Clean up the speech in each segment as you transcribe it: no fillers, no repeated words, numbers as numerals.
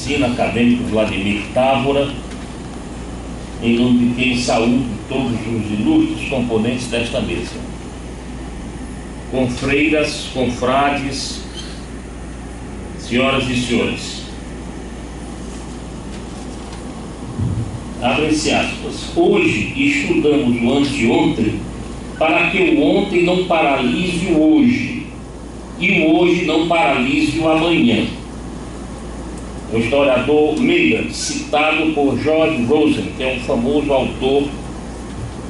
Medicina, acadêmico Vladimir Távora, em nome de quem saúdo todos os ilustres componentes desta mesa, confreiras, confrades, senhoras e senhores. Abre-se aspas. Hoje estudamos o anteontem para que o ontem não paralise o hoje e o hoje não paralise o amanhã. O historiador Miller, citado por George Rosen, que é um famoso autor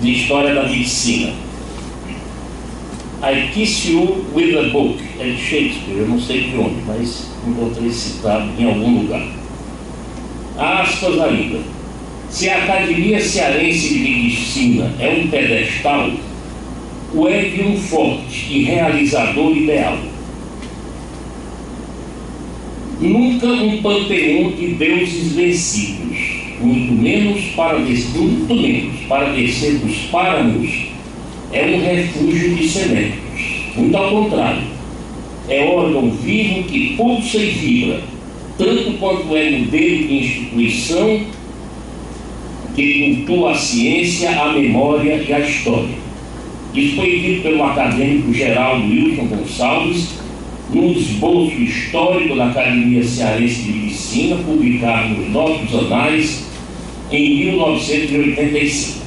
de história da medicina. I kiss you with a book, é de Shakespeare, eu não sei de onde, mas encontrei citado em algum lugar. Aspas ainda. Se a Academia Cearense de Medicina é um pedestal, o é de um forte e realizador ideal. Nunca um panteão de deuses vencidos, muito menos para descer dos páramos, é um refúgio de seméticos. Muito ao contrário, é órgão vivo que pulsa e vibra, tanto quanto é modelo de instituição que cultua a ciência, a memória e a história. Isso foi dito pelo acadêmico Geraldo Wilson Gonçalves no esboço histórico da Academia Cearense de Medicina, publicado nos nossos anais em 1985.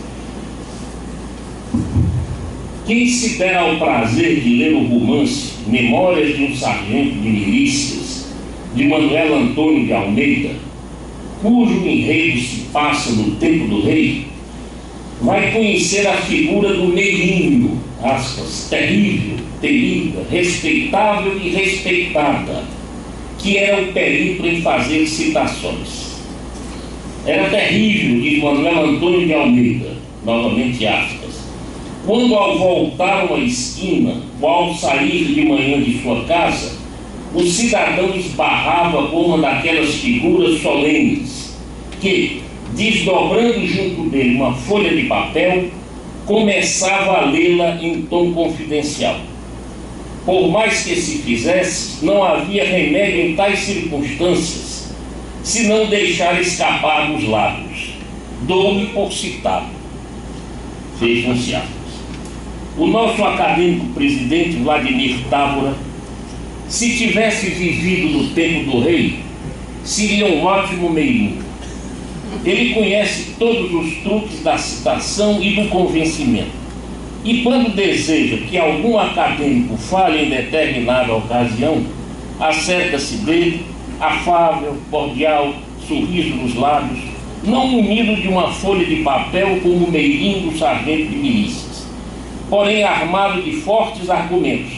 Quem se der ao prazer de ler o romance Memórias de um Sargento de Milícias, de Manuel Antônio de Almeida, cujo enredo se passa no tempo do rei, vai conhecer a figura do Meirinho, aspas, terrível, temida, respeitável e respeitada, que era o perito em fazer citações. Era terrível, diz Manuel Antônio de Almeida, novamente aspas, quando ao voltar uma esquina ou ao sair de manhã de sua casa, o cidadão esbarrava com uma daquelas figuras solenes que, desdobrando junto dele uma folha de papel, começava a lê-la em tom confidencial. Por mais que se fizesse, não havia remédio em tais circunstâncias, senão deixar escapar dos lábios. Dou-me por citado. Fez-se aspas. O nosso acadêmico presidente Vladimir Távora, se tivesse vivido no tempo do rei, seria um ótimo meirinho. Ele conhece todos os truques da citação e do convencimento. E quando deseja que algum acadêmico fale em determinada ocasião, acerca-se dele, afável, cordial, sorriso nos lábios, não munido de uma folha de papel como o meirinho do sargento de milícias, porém armado de fortes argumentos,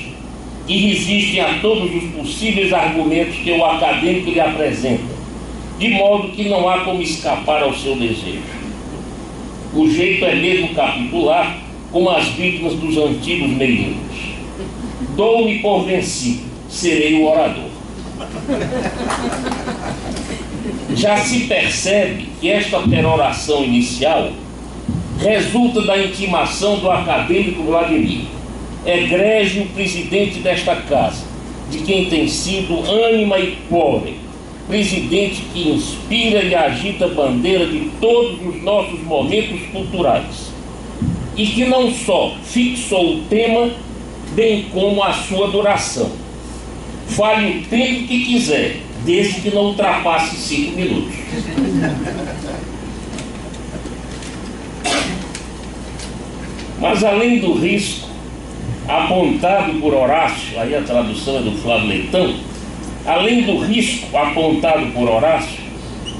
que resistem a todos os possíveis argumentos que o acadêmico lhe apresenta, de modo que não há como escapar ao seu desejo. O jeito é mesmo capitular, como as vítimas dos antigos meirinhos. Dou-me por vencido, serei o orador. Já se percebe que esta peroração inicial resulta da intimação do acadêmico Vladimir, egrégio presidente desta casa, de quem tem sido ânima e core, presidente que inspira e agita a bandeira de todos os nossos momentos culturais, e que não só fixou o tema, bem como a sua duração. Fale o tempo que quiser, desde que não ultrapasse 5 minutos. Mas além do risco apontado por Horácio, aí a tradução é do Flávio Leitão, além do risco apontado por Horácio,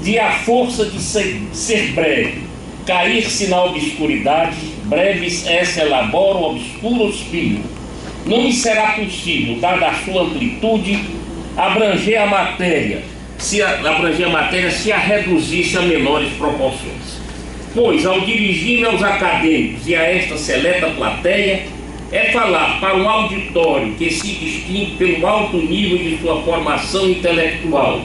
de a força de ser breve, cair-se na obscuridade, breves essa elabora o obscuro espírito, não me será possível, dada a sua amplitude, abranger a matéria se a reduzisse a menores proporções. Pois, ao dirigir-me aos acadêmicos e a esta seleta plateia, é falar para um auditório que se distingue pelo alto nível de sua formação intelectual,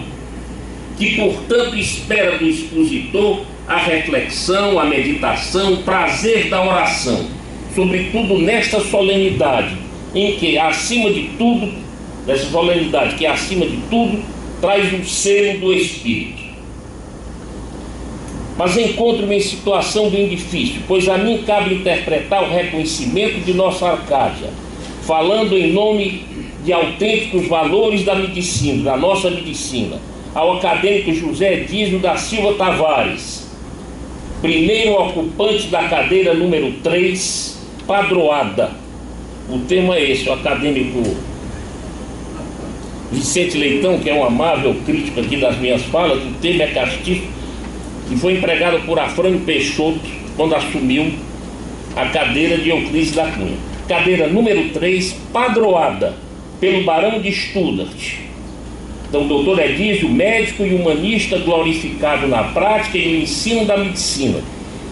que, portanto, espera do expositor a reflexão, a meditação, o prazer da oração, sobretudo nesta solenidade, em que, acima de tudo, traz o selo do Espírito. Mas encontro-me em situação bem difícil, pois a mim cabe interpretar o reconhecimento de nossa Arcádia, falando em nome de autênticos valores da medicina, da nossa medicina, ao acadêmico José Edísio da Silva Tavares, primeiro ocupante da cadeira número 3, padroada. O termo é esse, o acadêmico Vicente Leitão, que é um amável crítico aqui das minhas falas, o termo é castiço, que foi empregado por Afrânio Peixoto quando assumiu a cadeira de Euclides da Cunha. Cadeira número 3, padroada pelo Barão de Studart. Então, o doutor Edísio, médico e humanista glorificado na prática e no ensino da medicina,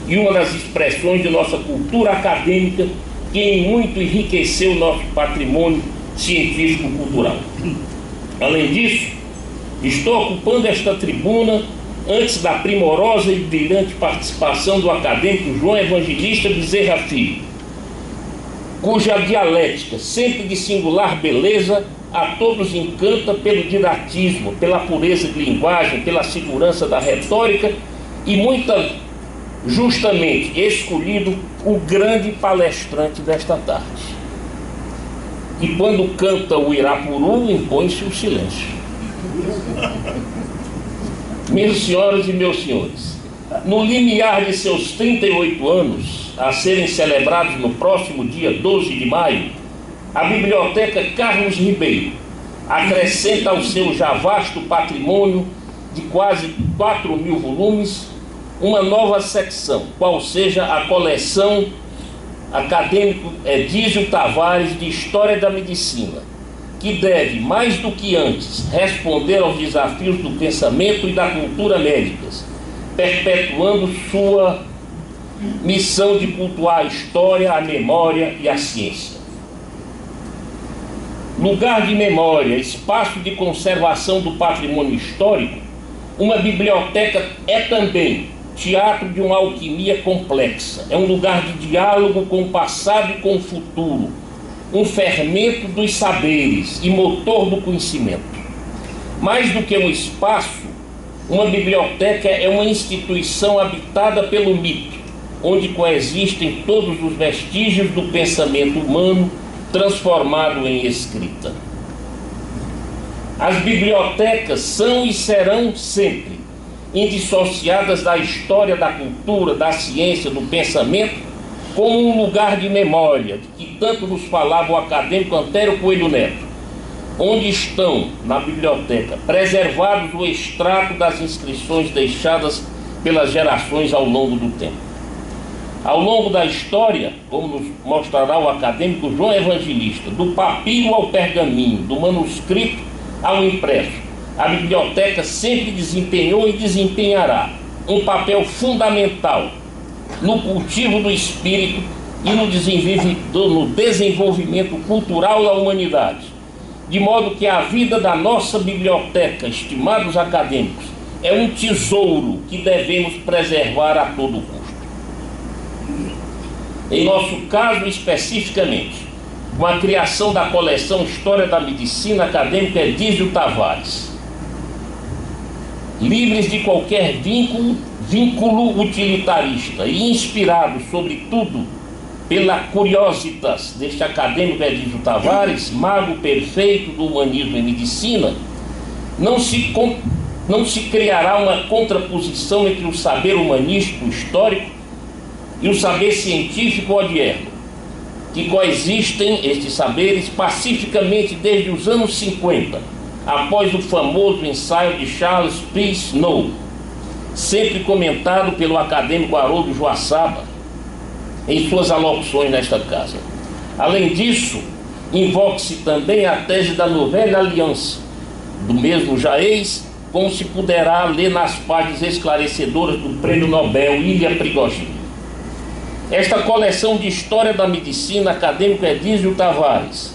e uma das expressões de nossa cultura acadêmica que em muito enriqueceu o nosso patrimônio científico-cultural. Além disso, estou ocupando esta tribuna antes da primorosa e brilhante participação do acadêmico João Evangelista Bezerra Filho, cuja dialética, sempre de singular beleza, a todos encanta pelo didatismo, pela pureza de linguagem, pela segurança da retórica e muita justamente escolhido o grande palestrante desta tarde. E quando canta o Irapuru, impõe-se o silêncio. Minhas senhoras e meus senhores, no limiar de seus 38 anos, a serem celebrados no próximo dia 12 de maio, a Biblioteca Carlos Ribeiro acrescenta ao seu já vasto patrimônio de quase 4.000 volumes uma nova secção, qual seja a coleção acadêmico Edísio Tavares de História da Medicina, que deve, mais do que antes, responder aos desafios do pensamento e da cultura médicas, perpetuando sua missão de cultuar a história, a memória e a ciência. Lugar de memória, espaço de conservação do patrimônio histórico, uma biblioteca é também teatro de uma alquimia complexa. É um lugar de diálogo com o passado e com o futuro, um fermento dos saberes e motor do conhecimento. Mais do que um espaço, uma biblioteca é uma instituição habitada pelo mito, onde coexistem todos os vestígios do pensamento humano transformado em escrita. As bibliotecas são e serão sempre indissociadas da história, da cultura, da ciência, do pensamento, como um lugar de memória, de que tanto nos falava o acadêmico Antério Coelho Neto, onde estão, na biblioteca, preservados o extrato das inscrições deixadas pelas gerações ao longo do tempo. Ao longo da história, como nos mostrará o acadêmico João Evangelista, do papiro ao pergaminho, do manuscrito ao impresso, a biblioteca sempre desempenhou e desempenhará um papel fundamental no cultivo do espírito e no desenvolvimento cultural da humanidade, de modo que a vida da nossa biblioteca, estimados acadêmicos, é um tesouro que devemos preservar a todo custo. Em nosso caso especificamente, com a criação da coleção História da Medicina acadêmica Edísio Tavares, livres de qualquer vínculo utilitarista e inspirados, sobretudo, pela curiositas deste acadêmico Edísio Tavares, mago perfeito do humanismo e medicina, não se criará uma contraposição entre o saber humanístico histórico e o saber científico odierno, que coexistem estes saberes pacificamente desde os anos 50, após o famoso ensaio de Charles P. Snow, sempre comentado pelo acadêmico Haroldo Joaçaba em suas alocuções nesta casa. Além disso, invoque-se também a tese da Novela Aliança, do mesmo Jaez, como se poderá ler nas páginas esclarecedoras do Prêmio Nobel Ilya Prigogine. Esta coleção de História da Medicina acadêmico Edísio Tavares,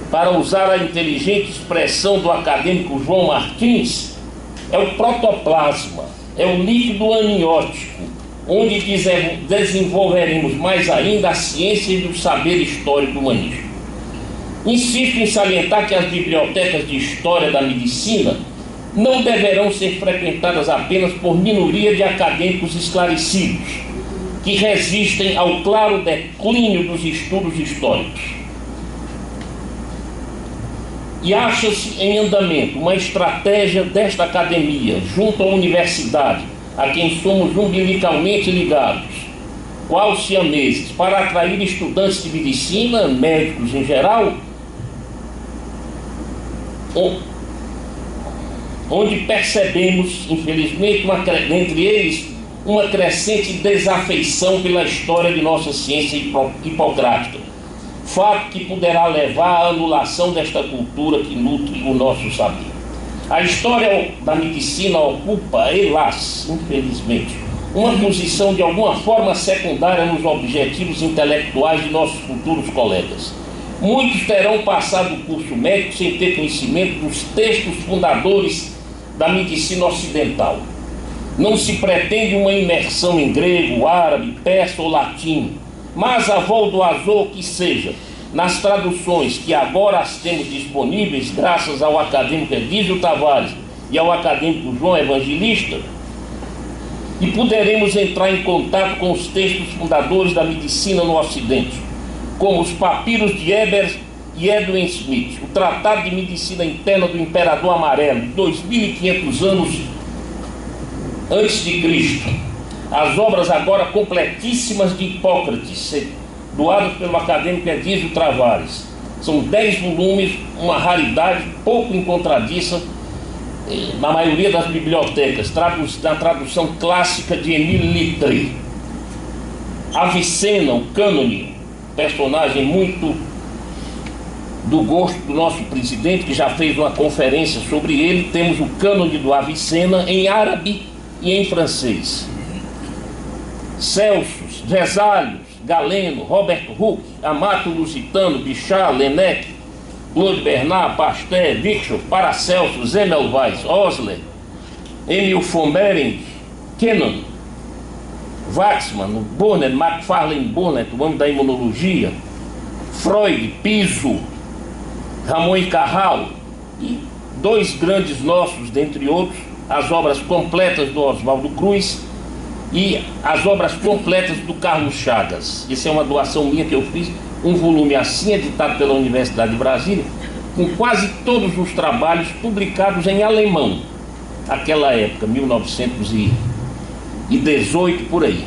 para usar a inteligente expressão do acadêmico João Martins, é o protoplasma, é o líquido amniótico, onde desenvolveremos mais ainda a ciência e o saber histórico humanístico. Insisto em salientar que as bibliotecas de história da medicina não deverão ser frequentadas apenas por minoria de acadêmicos esclarecidos, que resistem ao claro declínio dos estudos históricos. E acha-se em andamento uma estratégia desta academia, junto à universidade, a quem somos umbilicalmente ligados, qual siameses, para atrair estudantes de medicina, médicos em geral, onde percebemos, infelizmente, entre eles, uma crescente desafeição pela história de nossa ciência hipocrática, fato que poderá levar à anulação desta cultura que nutre o nosso saber. A história da medicina ocupa, hélas, infelizmente, uma posição de alguma forma secundária nos objetivos intelectuais de nossos futuros colegas. Muitos terão passado o curso médico sem ter conhecimento dos textos fundadores da medicina ocidental. Não se pretende uma imersão em grego, árabe, persa ou latim, mas a voo do azul que seja, nas traduções que agora as temos disponíveis, graças ao acadêmico Edísio Tavares e ao acadêmico João Evangelista, e poderemos entrar em contato com os textos fundadores da medicina no Ocidente, como os papiros de Eber e Edwin Smith, o Tratado de Medicina Interna do Imperador Amarelo, 2500 anos antes de Cristo, as obras agora completíssimas de Hipócrates, doadas pelo acadêmico Edísio Tavares. São 10 volumes, uma raridade pouco encontradiça na maioria das bibliotecas, na tradução clássica de Émile Littré. Avicena, o cânone, personagem muito do gosto do nosso presidente, que já fez uma conferência sobre ele. Temos o cânone do Avicena em árabe e em francês. Celso, Vesalius, Galeno, Robert Hooke, Amato Lusitano, Bichat, Laennec, Claude Bernard, Pasteur, Virchow, Paracelsus, Semmelweis, Osler, Emil von Behring, Kennan, Waxman, Burnet, Macfarlane Burnet, o homem da imunologia, Freud, Piso, Ramon e Cajal, e dois grandes nossos, dentre outros, as obras completas do Oswaldo Cruz e as obras completas do Carlos Chagas. Isso é uma doação minha que eu fiz, um volume assim, editado pela Universidade de Brasília, com quase todos os trabalhos publicados em alemão, naquela época, 1918, por aí.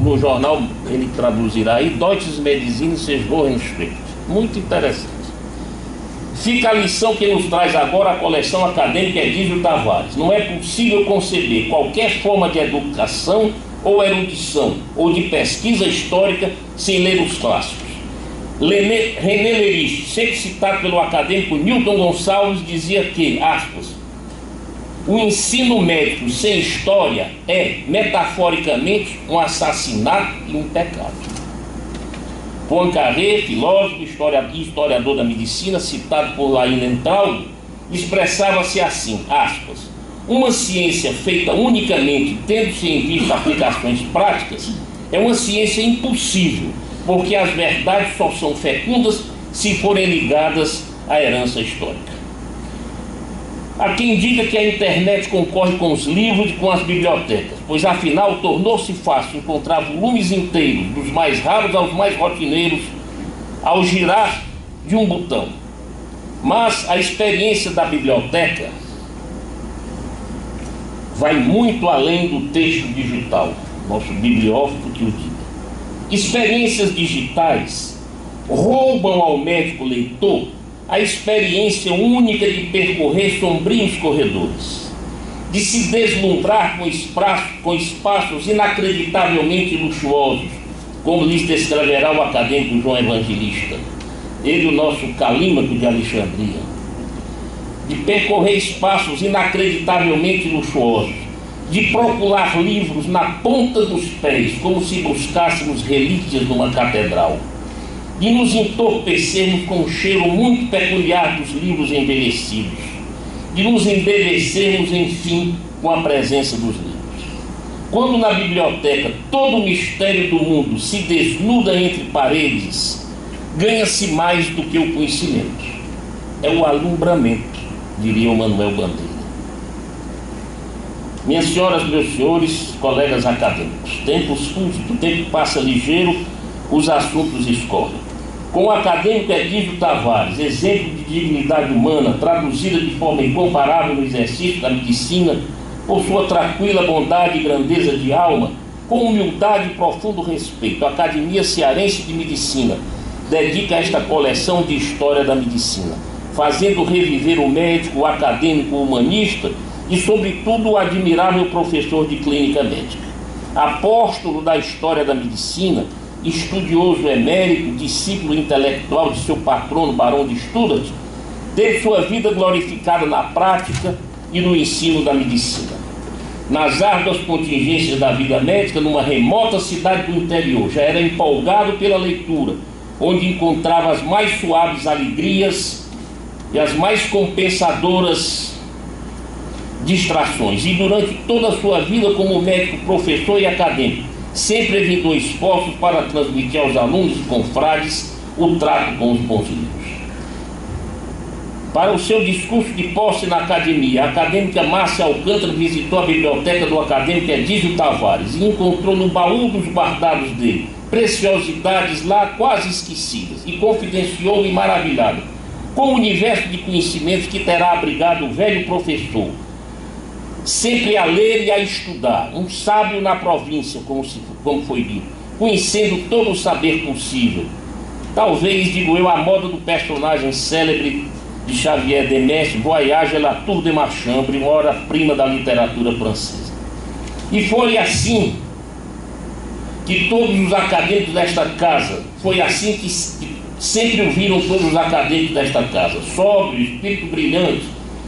No jornal ele traduzirá aí, Deutsches Medizinisches Wochenschrift. Muito interessante. Fica a lição que nos traz agora a coleção acadêmica Edísio Tavares. Não é possível conceber qualquer forma de educação ou erudição ou de pesquisa histórica sem ler os clássicos. René Lerich, sempre citado pelo acadêmico Newton Gonçalves, dizia que, aspas, o ensino médico sem história é, metaforicamente, um assassinato e um pecado. Poincaré, filósofo e historiador da medicina, citado por Leinenthal, expressava-se assim, aspas, uma ciência feita unicamente tendo-se em vista aplicações práticas é uma ciência impossível, porque as verdades só são fecundas se forem ligadas à herança histórica. Há quem diga que a internet concorre com os livros e com as bibliotecas, pois afinal tornou-se fácil encontrar volumes inteiros, dos mais raros aos mais rotineiros, ao girar de um botão. Mas a experiência da biblioteca vai muito além do texto digital, nosso bibliófilo que o diga. Experiências digitais roubam ao médico leitor a experiência única de percorrer sombrios corredores, de se deslumbrar com espaços inacreditavelmente luxuosos, como lhes descreverá o acadêmico João Evangelista, ele o nosso Calímaco de Alexandria, de percorrer espaços inacreditavelmente luxuosos, de procurar livros na ponta dos pés, como se buscássemos relíquias numa catedral, de nos entorpecermos com um cheiro muito peculiar dos livros envelhecidos, de nos embevecermos, enfim, com a presença dos livros. Quando na biblioteca todo o mistério do mundo se desnuda entre paredes, ganha-se mais do que o conhecimento. É o alumbramento, diria o Manuel Bandeira. Minhas senhoras, meus senhores, colegas acadêmicos, o tempo passa ligeiro, os assuntos escorrem. Com o acadêmico Edísio Tavares, exemplo de dignidade humana, traduzida de forma incomparável no exercício da medicina, por sua tranquila bondade e grandeza de alma, com humildade e profundo respeito, a Academia Cearense de Medicina dedica esta coleção de história da medicina, fazendo reviver o médico, o acadêmico, o humanista e, sobretudo, o admirável professor de clínica médica. Apóstolo da história da medicina, estudioso emérito, discípulo intelectual de seu patrono, Barão de Stuart, teve sua vida glorificada na prática e no ensino da medicina. Nas árduas contingências da vida médica, numa remota cidade do interior, já era empolgado pela leitura, onde encontrava as mais suaves alegrias e as mais compensadoras distrações. E durante toda a sua vida como médico, professor e acadêmico, sempre evitou esforços para transmitir aos alunos e confrades o trato com os bons livros. Para o seu discurso de posse na academia, a acadêmica Márcia Alcântara visitou a biblioteca do acadêmico Edísio Tavares e encontrou no baú dos guardados dele preciosidades lá quase esquecidas e confidenciou-lhe maravilhado com o universo de conhecimentos que terá abrigado o velho professor, sempre a ler e a estudar, um sábio na província, como foi dito, conhecendo todo o saber possível. Talvez, digo eu, a moda do personagem célebre de Xavier de Mestre, Voyage à la Tour de Marchambre, uma obra-prima da literatura francesa. E foi assim que todos os acadêmicos desta casa, foi assim que sempre o viram todos os acadêmicos desta casa, sóbrio, espírito brilhante,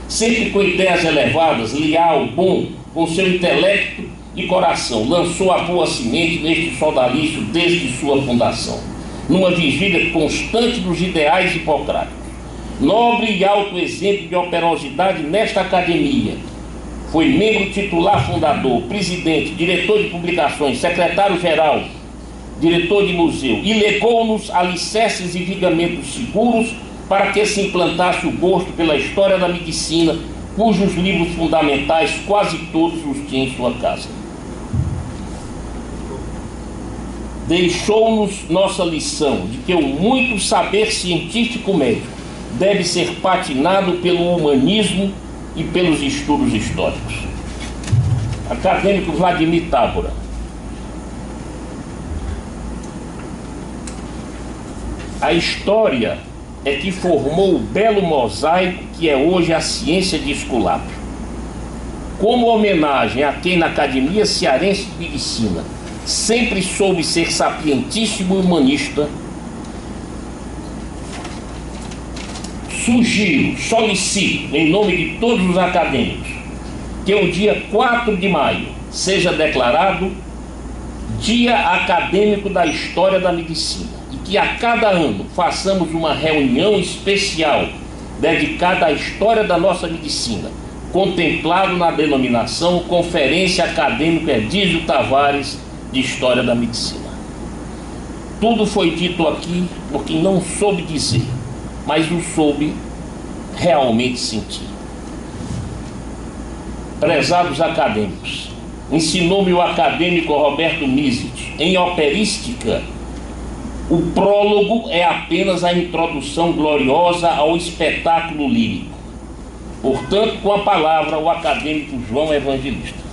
sempre com ideias elevadas, leal, bom, com seu intelecto e coração, lançou a boa semente neste sodalício desde sua fundação, numa vigília constante dos ideais hipocráticos. Nobre e alto exemplo de operosidade nesta academia, foi membro titular fundador, presidente, diretor de publicações, secretário-geral, diretor de museu, e legou-nos alicerces e vigamentos seguros para que se implantasse o gosto pela história da medicina, cujos livros fundamentais quase todos os tinha em sua casa. Deixou-nos nossa lição de que o muito saber científico médico deve ser patinado pelo humanismo e pelos estudos históricos. Acadêmico Vladimir Távora. A história é que formou o belo mosaico que é hoje a ciência de Esculápio. Como homenagem a quem na Academia Cearense de Medicina sempre soube ser sapientíssimo e humanista, sugiro, solicito, em nome de todos os acadêmicos, que o dia 4 de maio seja declarado Dia Acadêmico da História da Medicina e que a cada ano façamos uma reunião especial dedicada à história da nossa medicina, contemplado na denominação Conferência Acadêmica Edísio Tavares de História da Medicina. Tudo foi dito aqui por quem não soube dizer, mas o soube realmente sentir. Prezados acadêmicos, ensinou-me o acadêmico Roberto Misit, em operística, o prólogo é apenas a introdução gloriosa ao espetáculo lírico. Portanto, com a palavra, o acadêmico João Evangelista.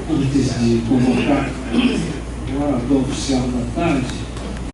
Antes de convocar o orador oficial da tarde,